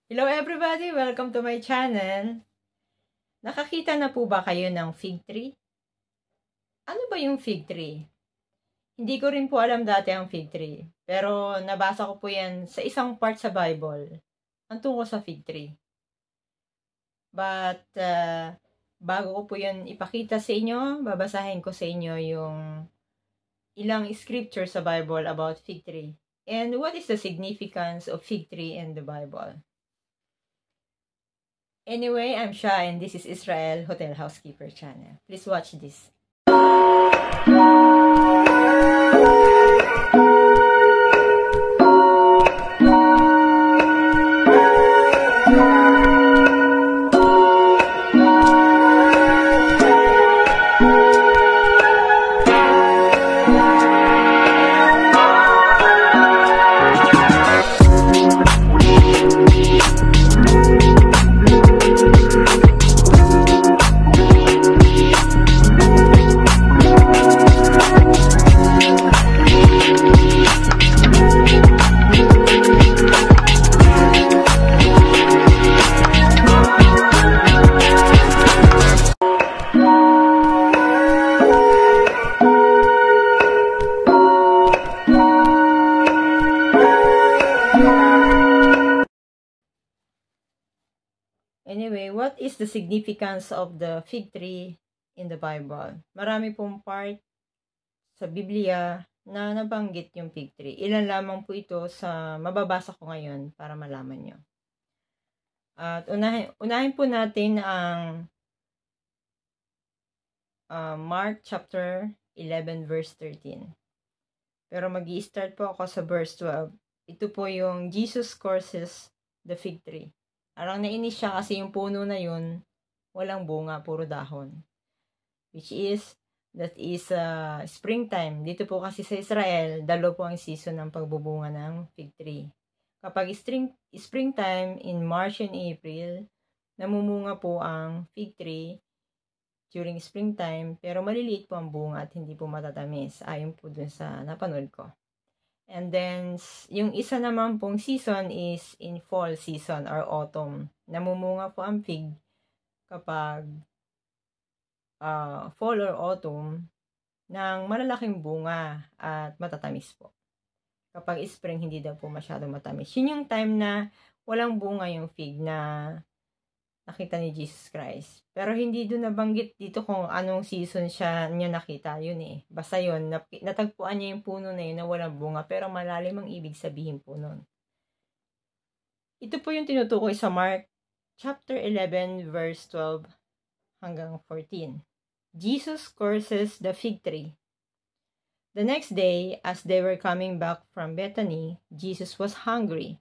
Hello everybody! Welcome to my channel. Nakakita na po ba kayo ng fig tree? Ano ba yung fig tree? Hindi ko rin po alam dati ang fig tree. Pero nabasa ko po yan sa isang part sa Bible. Ang tungkol sa fig tree. But bago ko po yan ipakita sa inyo, babasahin ko sa inyo yung ilang scripture sa Bible about fig tree. And what is the significance of fig tree in the Bible? Anyway, I'm Sha and this is Israel Hotel Housekeeper channel. Please watch this. Anyway, what is the significance of the fig tree in the Bible? Marami pong part sa Biblia na nabanggit yung fig tree. Ilan lamang po ito sa mababasa ko ngayon para malaman nyo. At unahin po natin ang Mark chapter 11 verse 13. Pero mag-i-start po ako sa verse 12. Ito po yung Jesus curses the fig tree. Arang nainis siya kasi yung puno na yun, walang bunga, puro dahon. That is springtime. Dito po kasi sa Israel, dalo po ang season ng pagbubunga ng fig tree. Kapag springtime, in March and April, namumunga po ang fig tree during springtime, pero maliliit po ang bunga at hindi po matatamis, ayon po dun sa napanood ko. And then, yung isa naman pong season is in fall season or autumn. Namumunga po ang fig kapag fall or autumn ng malalaking bunga at matatamis po. Kapag spring, hindi daw po masyadong matamis. Yun yung time na walang bunga yung fig na nakita ni Jesus Christ. Pero hindi doon nabanggit dito kung anong season niya nakita. Yun eh. Basta yun, natagpuan niya yung puno na yun na walang bunga, pero malalim ang ibig sabihin po nun. Ito po yung tinutukoy sa Mark chapter 11 verse 12 hanggang 14. Jesus curses the fig tree. The next day, as they were coming back from Bethany, Jesus was hungry.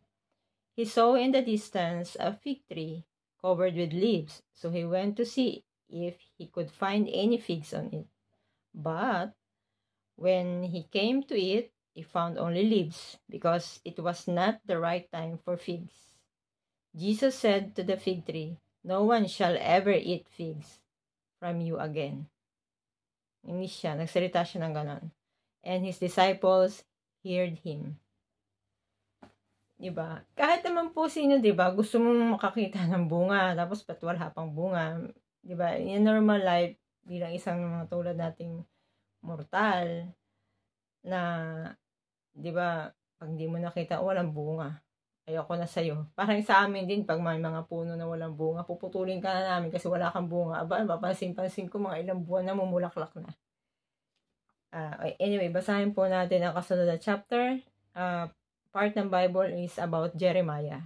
He saw in the distance a fig tree covered with leaves, so he went to see if he could find any figs on it. But when he came to it, he found only leaves, because it was not the right time for figs. Jesus said to the fig tree, "No one shall ever eat figs from you again." Nagsalita siya ng ganon. And his disciples heard him. Diba? Kahit naman po sino, diba? Gusto mong makakita ng bunga, tapos ba't wala pang bunga? Diba? In normal life, bilang isang mga tulad nating mortal, na, diba, pag di mo nakita, walang bunga. Ayoko na sa'yo. Parang sa amin din, pag may mga puno na walang bunga, puputulin ka na namin kasi wala kang bunga. Aba, mapansin-pansin ko, mga ilang buwan na mumulaklak na. Anyway, basahin po natin ang kasunod na chapter. Part ng Bible is about Jeremiah.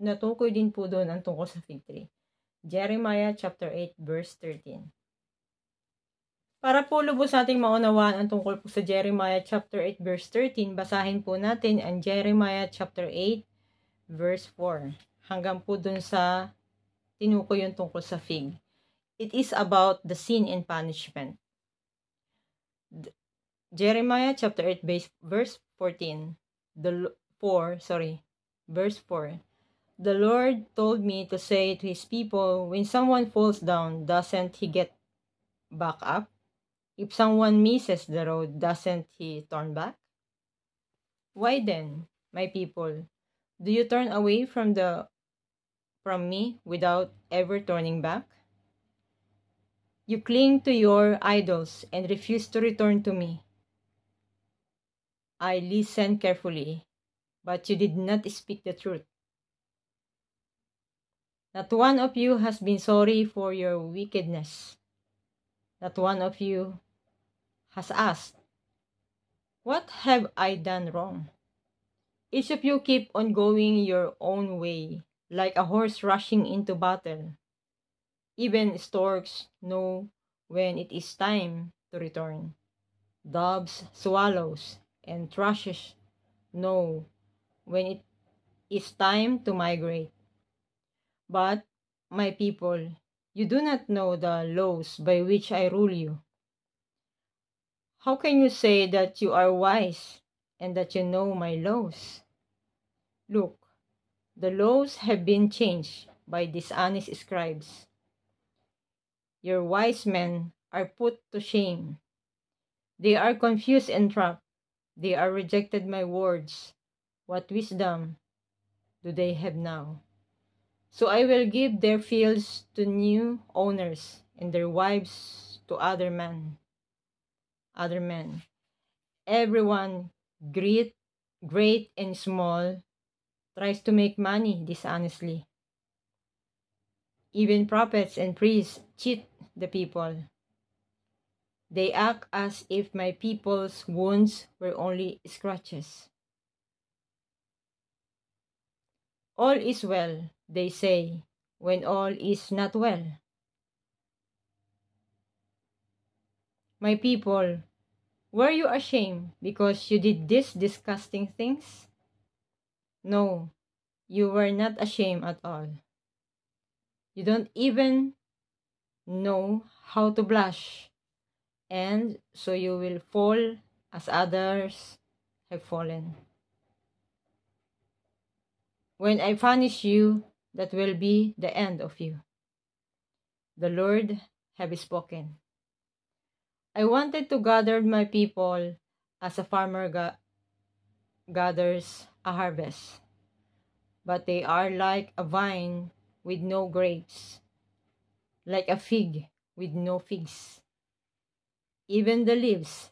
Natukoy din po doon ang tungkol sa fig tree. Jeremiah chapter 8 verse 13. Para po lubos nating maunawaan ang tungkol po sa Jeremiah chapter 8 verse 13, basahin po natin ang Jeremiah chapter 8 verse 4. Hanggang po doon sa tinukoy yung tungkol sa fig. It is about the sin and punishment. Jeremiah chapter 8 verse 14. Verse 4. The Lord told me to say to his people, when someone falls down, doesn't he get back up? If someone misses the road, doesn't he turn back? Why then, my people, do you turn away from the from me without ever turning back? You cling to your idols and refuse to return to me. I listened carefully, but you did not speak the truth. Not one of you has been sorry for your wickedness. Not one of you has asked, what have I done wrong? Each of you keep on going your own way, like a horse rushing into battle. Even storks know when it is time to return. Doves, swallows, and thrushes know when it is time to migrate. But, my people, you do not know the laws by which I rule you. How can you say that you are wise and that you know my laws? Look, the laws have been changed by dishonest scribes. Your wise men are put to shame. They are confused and trapped. They are rejected my words. What wisdom do they have now? So I will give their fields to new owners and their wives to other men. Everyone, great and small, tries to make money dishonestly. Even prophets and priests cheat the people. They act as if my people's wounds were only scratches. All is well, they say, when all is not well. My people, were you ashamed because you did these disgusting things? No, you were not ashamed at all. You don't even know how to blush, and so you will fall as others have fallen. When I punish you, that will be the end of you. The Lord have spoken. I wanted to gather my people as a farmer gathers a harvest, but they are like a vine with no grapes, like a fig with no figs. Even the leaves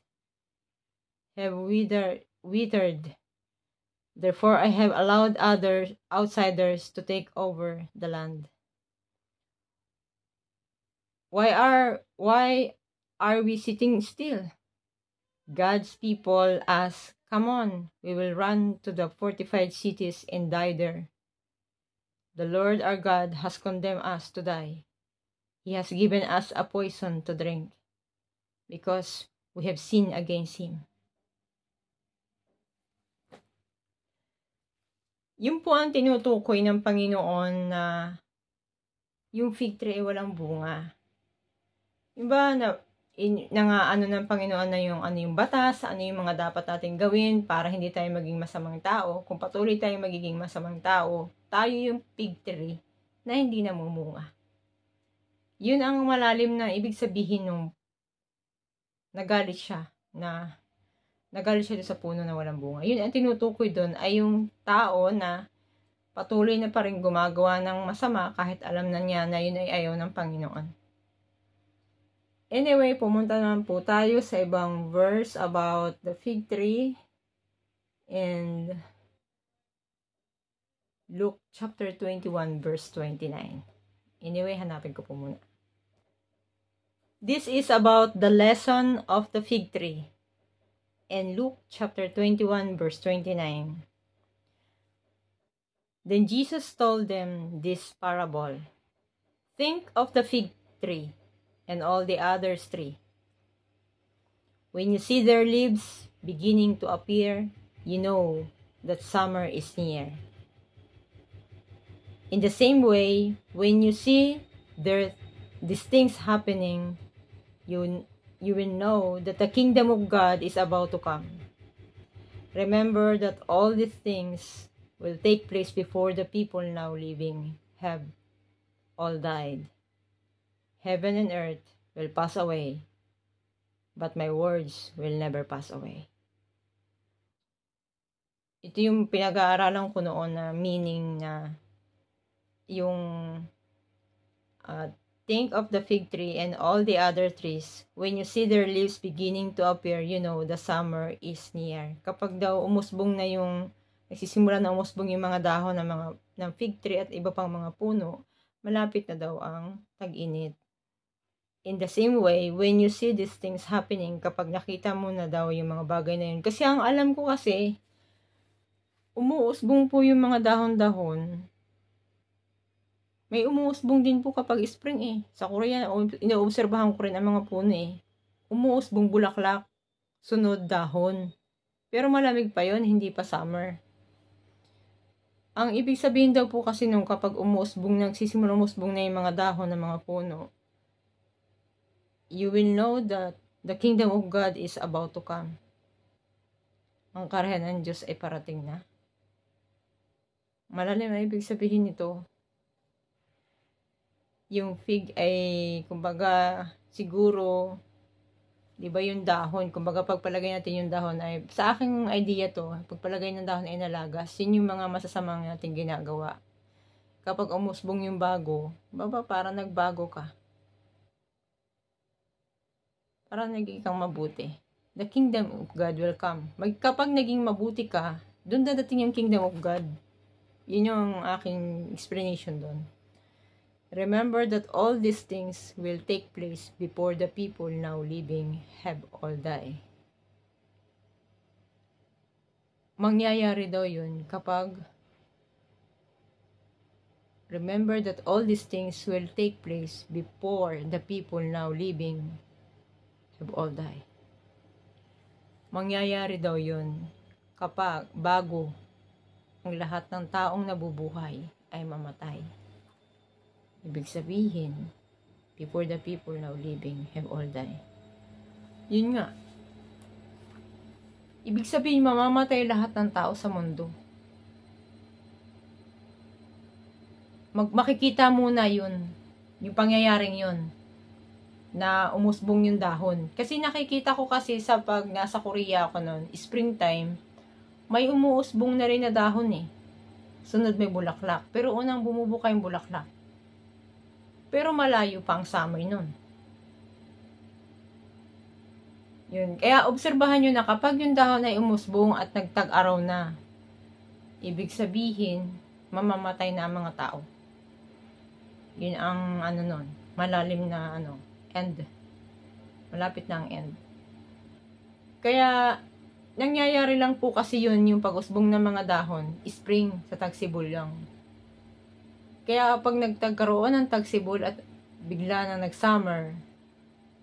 have withered. Therefore I have allowed other outsiders to take over the land. Why are we sitting still? God's people ask, come on, we will run to the fortified cities and die there. The Lord our God has condemned us to die. He has given us a poison to drink, because we have sinned against Him. Yun po ang tinutukoy ng Panginoon na yung fig tree ay walang bunga. Yung ba na ano ng Panginoon na yung batas, ano yung mga dapat nating gawin para hindi tayo maging masamang tao. Kung patuloy tayong magiging masamang tao, tayo yung fig tree na hindi namumunga. Yun ang malalim na ibig sabihin nung nagalit siya doon sa puno na walang bunga. Yun ang tinutukoy doon ay yung tao na patuloy na pa rin gumagawa ng masama kahit alam na niya na yun ay ayaw ng Panginoon. Anyway, pumunta naman po tayo sa ibang verse about the fig tree and Luke chapter 21 verse 29. Anyway, hanapin ko po muna. This is about the lesson of the fig tree. In Luke chapter 21 verse 29. Then Jesus told them this parable. Think of the fig tree and all the other trees. When you see their leaves beginning to appear, you know that summer is near. In the same way, when you see these things happening, you will know that the kingdom of God is about to come. Remember that all these things will take place before the people now living have all died. Heaven and earth will pass away, but my words will never pass away. Ito yung pinag-aaralan ko noon na meaning na yung think of the fig tree and all the other trees. When you see their leaves beginning to appear, you know the summer is near. Kapag daw umusbong na nagsisimula na umusbong yung mga dahon ng fig tree at iba pang mga puno, malapit na daw ang tag-init. In the same way, when you see these things happening, kapag nakita mo na daw yung mga bagay na yun, kasi ang alam ko kasi, umuusbong po yung mga dahon-dahon. May umuusbong din po kapag spring eh. Sa Korea, inoobserbahan ko rin ang mga puno eh. Umuusbong bulaklak, sunod dahon. Pero malamig pa yon, hindi pa summer. Ang ibig sabihin daw po kasi nung kapag nagsisimula umusbong na yung mga dahon ng mga puno, you will know that the kingdom of God is about to come. Ang karayan ng Diyos ay parating na. Malalim na ibig sabihin nito. Yung fig ay, kumbaga, siguro, di ba yung dahon, kumbaga pagpalagay natin yung dahon ay, sa aking idea to, pagpalagay ng dahon ay nalagas, yun yung mga masasamang natin ginagawa. Kapag umusbong yung bago, parang nagbago ka. Parang naging kang mabuti. The kingdom of God will come. Kapag naging mabuti ka, doon dadating yung kingdom of God. Yun yung aking explanation doon. Remember that all these things will take place before the people now living have all died. Mangyayari daw yun kapag remember that all these things will take place before the people now living have all died. Mangyayari daw yun kapag bago ang lahat ng taong nabubuhay ay mamatay. Ibig sabihin, before the people now living have all died. Yun nga. Ibig sabihin, mamamatay lahat ng tao sa mundo. Makikita muna yun, yung pangyayaring yun, na umusbong yung dahon. Kasi nakikita ko kasi sa pag nasa Korea ako noon, springtime, may umuusbong na rin na dahon eh. Sunod may bulaklak. Pero unang bumubuka yung bulaklak. Pero malayo pa ang summer nun. Yun. Kaya obserbahan nyo na kapag yung dahon ay umusbong at nagtag-araw na, ibig sabihin, mamamatay na ang mga tao. Yun ang nun, malalim na end. Malapit na ang end. Kaya, nangyayari lang po kasi yun yung pag-usbong ng mga dahon, spring sa tagsibol lang. Kaya pag nagtagkaroon ng tagsibol at bigla na nag-summer,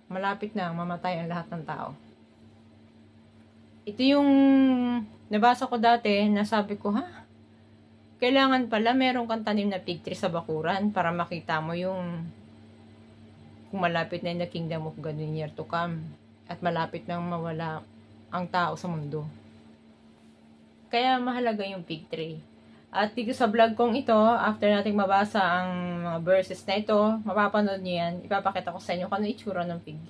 malapit na mamatay ang lahat ng tao. Ito yung nabasa ko dati, nasabi ko, kailangan pala meron kang tanim na fig tree sa bakuran para makita mo yung kung malapit na yung the kingdom of God in year to come at malapit nang mawala ang tao sa mundo. Kaya mahalaga yung fig tree. At dito sa vlog kong ito, after nating mabasa ang mga verses na ito, mapapanood nyo yan. Ipapakita ko sa inyo kung ano itsura ng fig.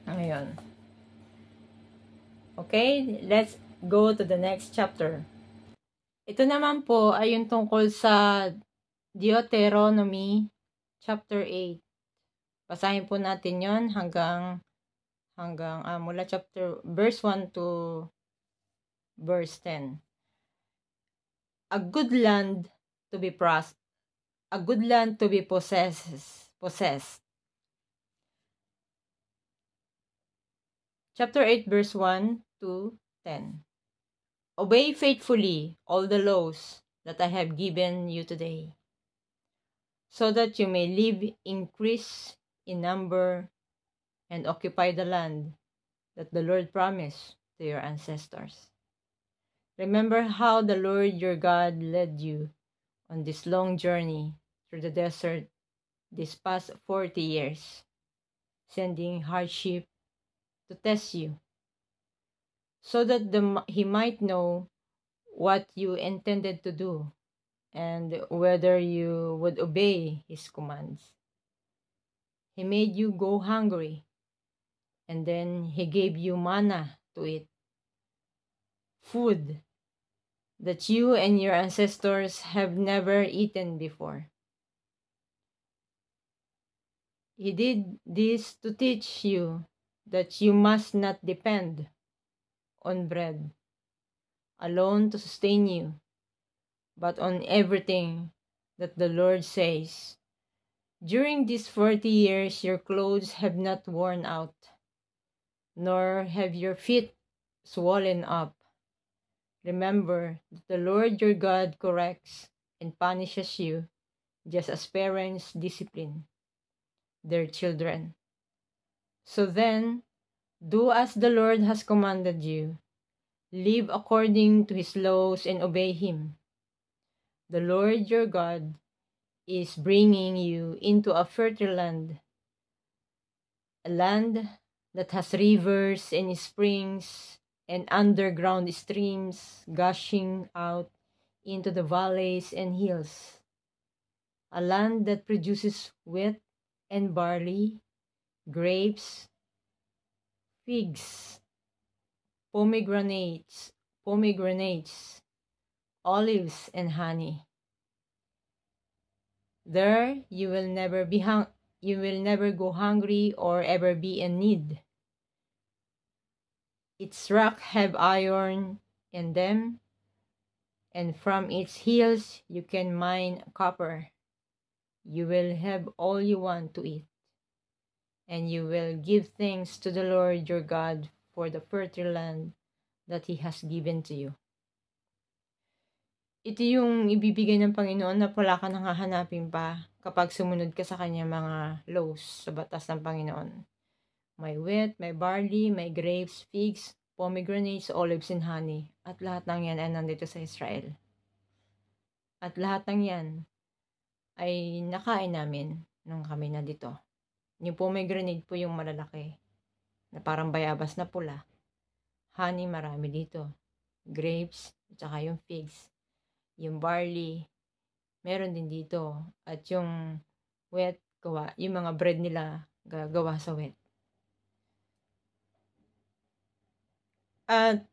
Ngayon. Okay, let's go to the next chapter. Ito naman po ay yung tungkol sa Deuteronomy chapter 8. Basahin po natin yon hanggang mula verse 1 to verse 10. A good land to be possessed. Chapter 8 verse 1 to 10. Obey faithfully all the laws that I have given you today, so that you may live, increase in number, and occupy the land that the Lord promised to your ancestors. Remember how the Lord your God led you on this long journey through the desert these past 40 years, sending hardship to test you, so that he might know what you intended to do and whether you would obey his commands. He made you go hungry, and then he gave you manna to eat, food that you and your ancestors have never eaten before. He did this to teach you that you must not depend on bread alone to sustain you, but on everything that the Lord says. During these 40 years, your clothes have not worn out, nor have your feet swollen up. Remember that the Lord your God corrects and punishes you, just as parents discipline their children. So then, do as the Lord has commanded you. Live according to his laws and obey him. The Lord your God is bringing you into a fertile land, a land that has rivers and springs and underground streams gushing out into the valleys and hills, a land that produces wheat and barley, grapes, figs, pomegranates, olives, and honey. There you will never go hungry or ever be in need. Its rocks have iron in them, and from its hills you can mine copper. You will have all you want to eat, and you will give thanks to the Lord your God for the fertile land that He has given to you. Ito yung ibibigay ng Panginoon na wala ka nang hahanapin pa kapag sumunod ka sa kanyang mga laws sa batas ng Panginoon. May wheat, may barley, may grapes, figs, pomegranates, olives, and honey. At lahat ng yan ay nandito sa Israel. At lahat ng yan ay nakain namin nung kami na dito. Yung pomegranate po yung malalaki na parang bayabas na pula. Honey, marami dito. Grapes, at saka yung figs. Yung barley, meron din dito. At yung wheat, yung mga bread nila, gagawa sa wheat. At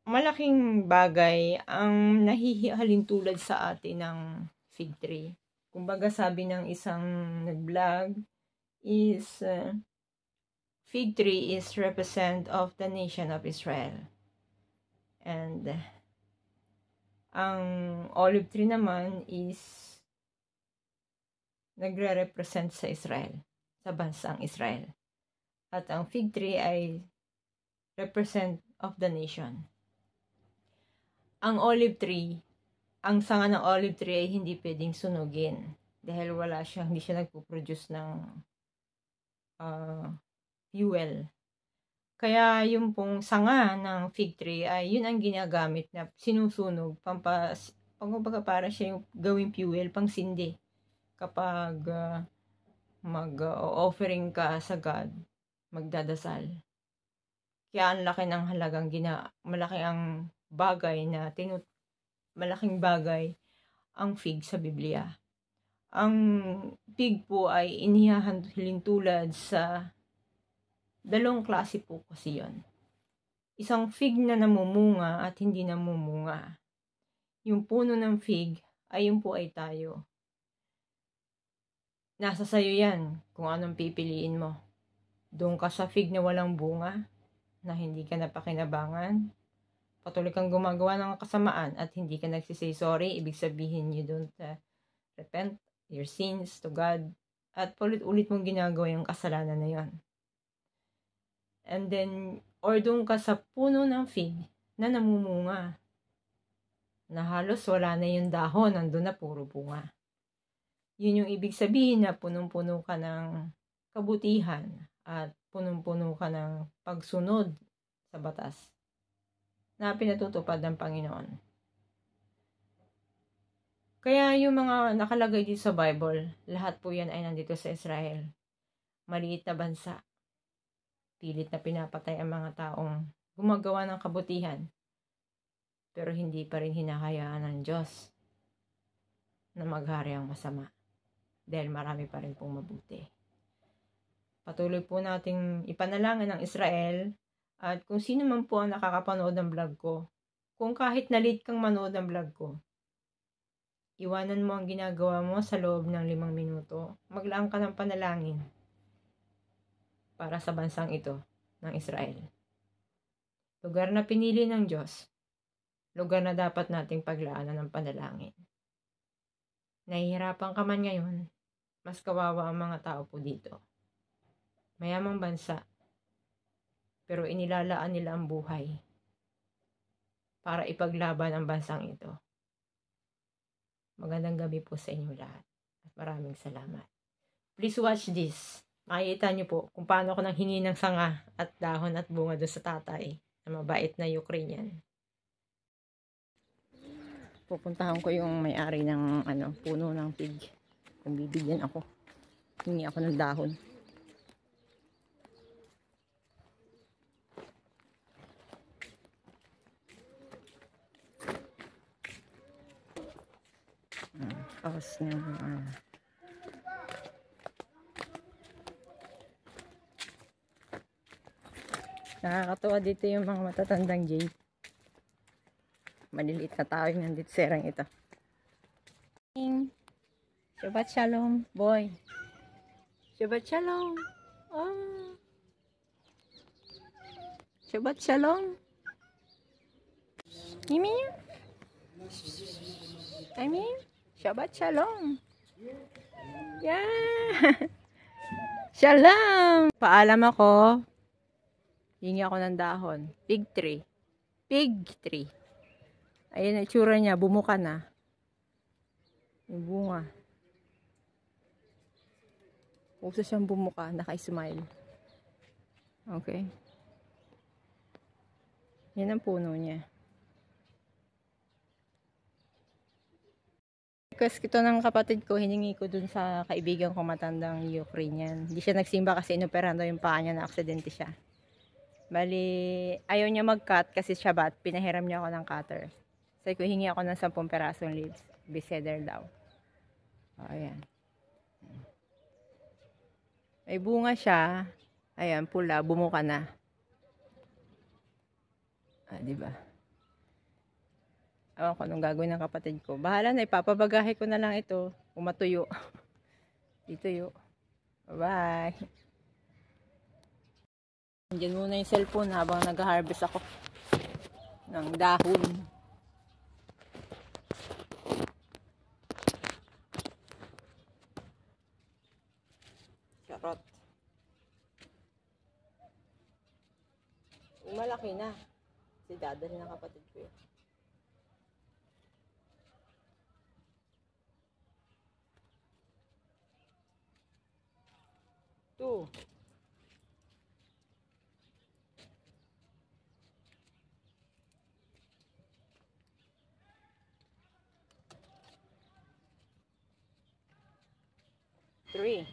malaking bagay ang nahihalintulad sa atin ng fig tree. Kumbaga sabi ng isang nag-vlog is fig tree is represent of the nation of Israel. And ang olive tree naman is nagre-represent sa Israel, sa bansang Israel. At ang fig tree ay represent of the nation. Ang olive tree, ang sanga ng olive tree ay hindi pwedeng sunugin dahil hindi siya nagpo-produce ng fuel. Kaya yung pong sanga ng fig tree ay yun ang ginagamit na sinusunog para siya yung gawing fuel pang sindi kapag mag-offering ka sa God, magdadasal. Kaya ang laki ng halagang malaki ang bagay malaking bagay ang fig sa Biblia. Ang fig po ay inihahalintulad sa dalawang klase po kasi yun. Isang fig na namumunga at hindi namumunga. Yung puno ng fig ay yun po ay tayo. Nasa sayo yan kung anong pipiliin mo. Doon ka sa fig na walang bunga, na hindi ka napakinabangan, patuloy kang gumagawa ng kasamaan at hindi ka nagsisay sorry, ibig sabihin you don't repent your sins to God at ulit-ulit mong ginagawa yung kasalanan na yon. And then, or doon ka sa puno ng fig na namumunga, na halos wala na yung dahon, nandun na puro bunga. Yun yung ibig sabihin na punong-puno ka ng kabutihan at punong-puno ka ng pagsunod sa batas na pinatutupad ng Panginoon. Kaya yung mga nakalagay dito sa Bible, lahat po yan ay nandito sa Israel. Maliit na bansa. Pilit na pinapatay ang mga taong gumagawa ng kabutihan, pero hindi pa rin hinahayaan ng Diyos na maghari ang masama dahil marami pa rin pong mabuti. Patuloy po nating ipanalangin ang Israel at kung sino man po ang nakakapanood ng vlog ko, Kung kahit na-late kang manood ng vlog ko, iwanan mo ang ginagawa mo sa loob ng 5 minuto. Maglaan ka ng panalangin para sa bansang ito ng Israel. Lugar na pinili ng Diyos. Lugar na dapat nating paglaanan ng panalangin. Nahihirapan ka man ngayon, mas kawawa ang mga tao po dito. Mayamang bansa, pero inilalaan nila ang buhay para ipaglaban ang bansang ito. Magandang gabi po sa inyo lahat at maraming salamat. Please watch this. Makikita niyo po kung paano ako nanghingi ng sanga at dahon at bunga doon sa tatay na mabait na Ukrainian. Pupuntahan ko yung may-ari ng puno ng pig. Kung bibigyan ako, hingi ako ng dahon. Tapos ng nakakatuwa dito yung mga matatandang Jay. Maliliit na tao yung nandito sa serang ito. Shabbat shalom, boy. Shabbat shalom. Oh. Shabbat shalom. Mimi. Shabbat shalom. Yeah. Shalom. Paalam ako. Hingi ako ng dahon. Pig tree. Ayun ang itsura niya. Bumuka na. Yung bunga. Uso siyang bumuka. Naka-smile. Okay. Yan ang puno niya. Request ito ng kapatid ko, hiningi ko dun sa kaibigan ko matandang Ukrainian. Hindi siya nagsimba kasi inoperando yung paa niya, na aksidente siya. Bali, ayaw niya mag-cut kasi Shabbat, pinahiram niya ako ng cutter. Sabi ko, hingi ako ng 10 perasong leaves. Beseder daw. O, ayan. May bunga siya. Ayan, pula, bumuka na. Diba? Ewan ko anong gagawin ng kapatid ko. Bahala na, ipapabagahe ko na lang ito. Kung matuyo. Ituyo. Bye-bye. Nandiyan muna yung cellphone habang nag-harvest ako ng dahon. Charot. Malaki na. Kasi dadali ng kapatid ko yun. Two. Three.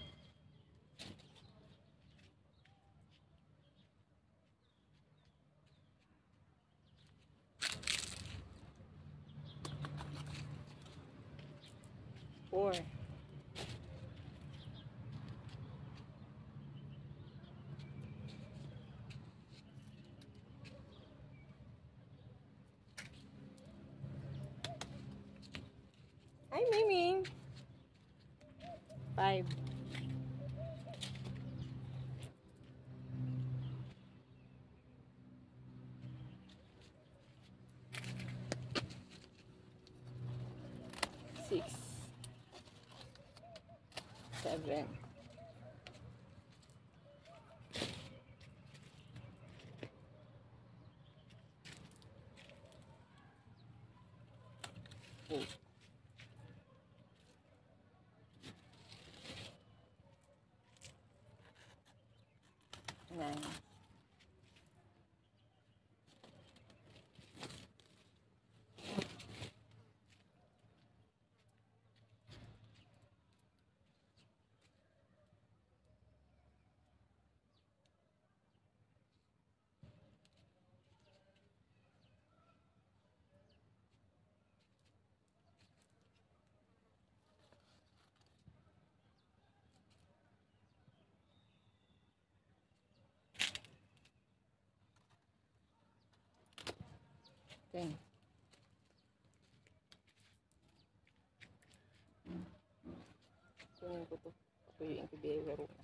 Four. Hi, Mimi. 5. 6. 7. 8. 9. Okay. ko to. Tuyuin ko bihero na.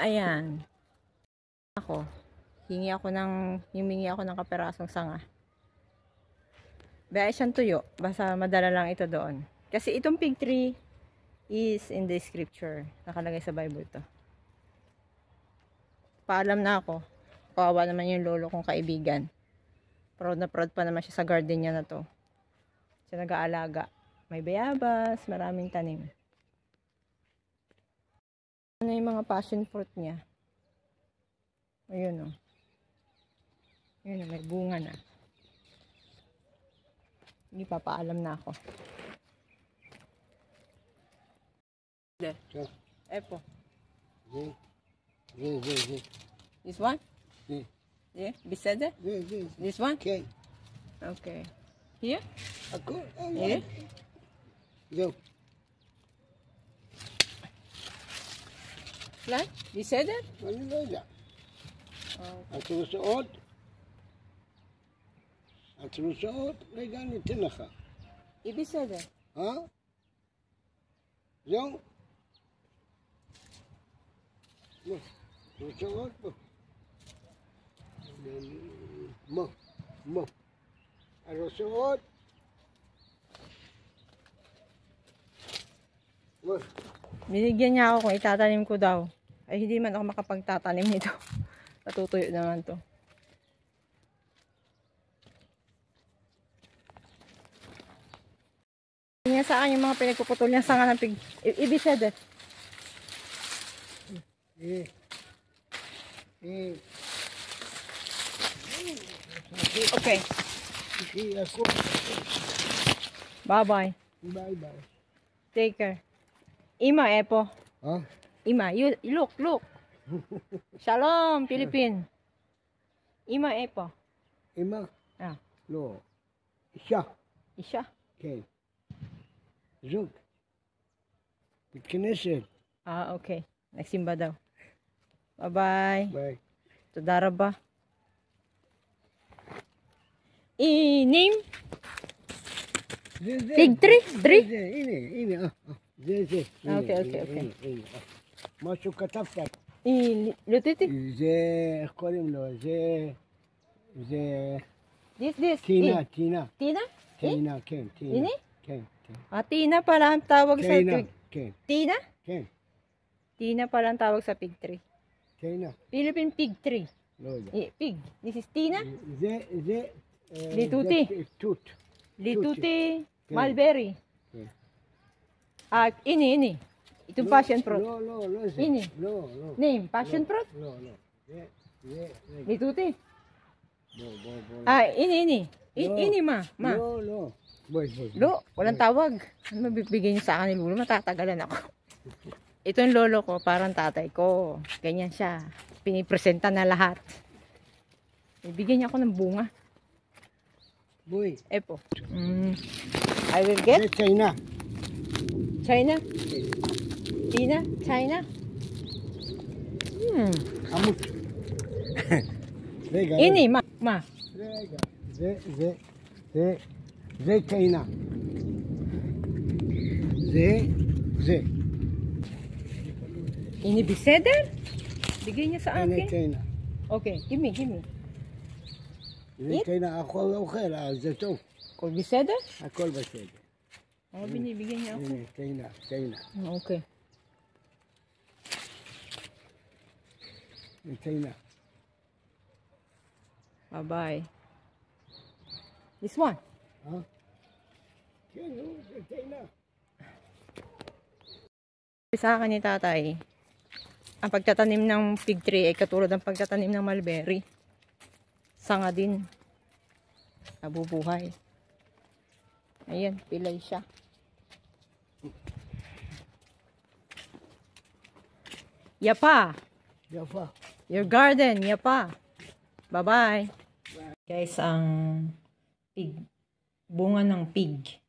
Ayan. Humingi ako ng kaperasong sanga. Baya siyang tuyo. Basta madala lang ito doon. Kasi itong fig tree is in the scripture. Nakalagay sa Bible to. Paalam na ako. Kawawa naman yung lolo kong kaibigan. Proud na proud pa naman siya sa garden niya na to. Siya nag-aalaga. May bayabas, maraming tanim. Ano yung mga passion fruit niya? Ayun o. Ayun o, may bunga na. Hindi papaalam na ako. Epo. This one? Yeah. Beside that? This one? Okay. Okay. Here? Here? Go. Lan? Beside that? Ano ba yan? Okay. At susuot. At susuot. May ganitin na ka. Beside that? Ha? Yung? Mo. Susuot mo. Mo. At susuot. Mo. Binigyan niya ako kung itatanim ko daw. Ay, hindi man ako makapagtatanim nito. Natutuyo naman to. Hindi niya sa akin yung mga pinagpuputol niya sanga ng pig. Ibised eh. Okay. Bye-bye. Bye-bye. Take care. Ima, Epo. Ha? Ima, you look. Shalom, Philippine. Ima, Epo. Ima? Ah. No. Isha. Isha. Okay. Zug. Knesset. Ah, okay. Nagsimba daw. Bye-bye. Bye. Todaraba. Name? Fig tree? הנה, זה. אוקיי. משהו כתבת. לוטיטי? זה, איך קוראים לו? זה... This. טינה. Tina? טינה, כן, טינה. הנה? כן. Ah, Tina pala ang tawag sa טינה, pig. כן. Tina? כן. Tina pala ang tawag sa pig tree. טינה. Philippine pig tree. לא יודע. Pig. This is Tina? זה... ליטוטי. תות. Lituti. Okay. Mulberry. Okay. Ah, ini. Itong passion fruit. לא זה. הנה. לא. Name, passion fruit? לא. זה. Lituti. בוא. Ah, ini. No. Ini, ma. לא. בואי. Lo, walang tawag. Ano mabibigay niyo sa akin ni Lolo? Matatagalan ako. Ito yung lolo ko, parang tatay ko. Ganyan siya. Pinipresenta na lahat. Ibigyan niya ako ng bunga. בואי. Epo. I will get זה ציינה. China. China. חמוץ. רגע. Ini, ma. רגע. זה ציינה. זה. Ini biseder? Bigay niya sa הנה akin. ציינה. Okay, give me. זה ציינה, הכל אוכל, אז זה טוב. Kung biseder? הכל בסדר. Binibigyan niya ako. הנה, ציינה. Okay. זה ציינה. Bye-bye. This one. Ha? Yan, oh, patay na. Sa akin ni tatay, ang pagtatanim ng fig tree ay katulad ng pagtatanim ng mulberry. Sanga din. Nabubuhay. Ayan, pilay siya. Yapa! Yafa. Your garden, yapa! Bye-bye! Guys, ang pig. Bunga ng pig.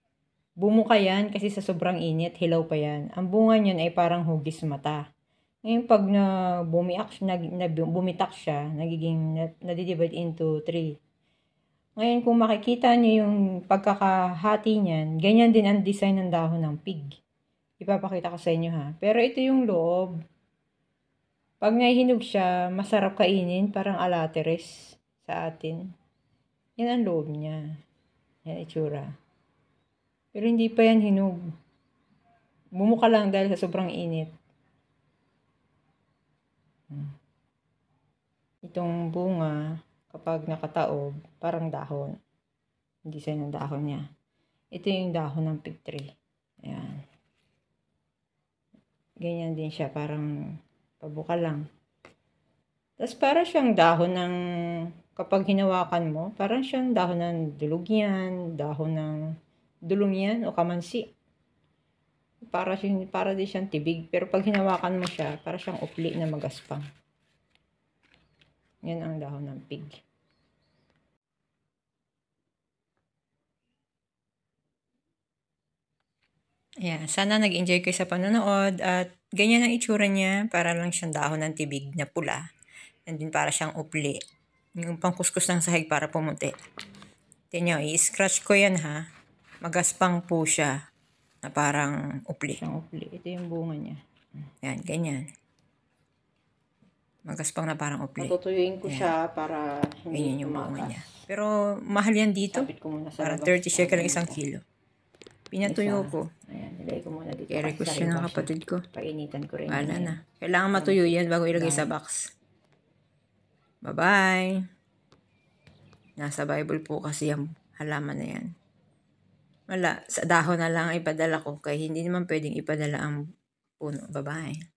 Bumuka yan kasi sa sobrang init, hilaw pa yan. Ang bunga niyan ay parang hugis mata. Ngayon pag bumitak siya, nadidivide into 3. Ngayon kung makikita niyo yung pagkakahati niyan, ganyan din ang design ng dahon ng pig. Ipapakita ko sa inyo ha. Pero ito yung loob. Pag nahihinog siya, masarap kainin, parang alateres sa atin. Yan ang loob niya. Yan itsura. Pero hindi pa yan hinog. Bumuka lang dahil sa sobrang init. Itong bunga, kapag nakataob, parang dahon. Yung design ng dahon niya. Ito yung dahon ng fig tree. Ayan. Ganyan din siya, parang pabuka lang. Tapos para siyang dahon ng, kapag hinawakan mo, parang siyang dahon ng dulugyan, dahon ng dulong yan o kamansi. Para din siyang tibig. Pero pag hinawakan mo siya, para siyang upli na magaspang. Yan ang dahon ng pig. Ayan, sana nag-enjoy kayo sa panonood at ganyan ang itsura niya. Para lang siyang dahon ng tibig na pula. And din para siyang upli. Yung pangkuskus ng sahig para pumuti. Tingnan nyo, i-scratch ko yan ha. Magaspang po siya na parang upli. Ito yung bunga niya. Yan, ganyan. Magaspang na parang upli. Matutuyuin ko siya para hindi yung bunga niya. Pero mahal yan dito. Parang 30 shekel lang 1 kilo. Pinatuyo ko. Ayan, nilagay ko muna dito. I-request yun ng kapatid ko. Painitan ko rin. Wala na. Kailangan matuyo yan bago ilagay sa box. Bye-bye. Nasa Bible po kasi yung halaman na yan. Wala, sa dahon na lang ipadala ko kaya hindi naman pwedeng ipadala ang puno. Bye-bye.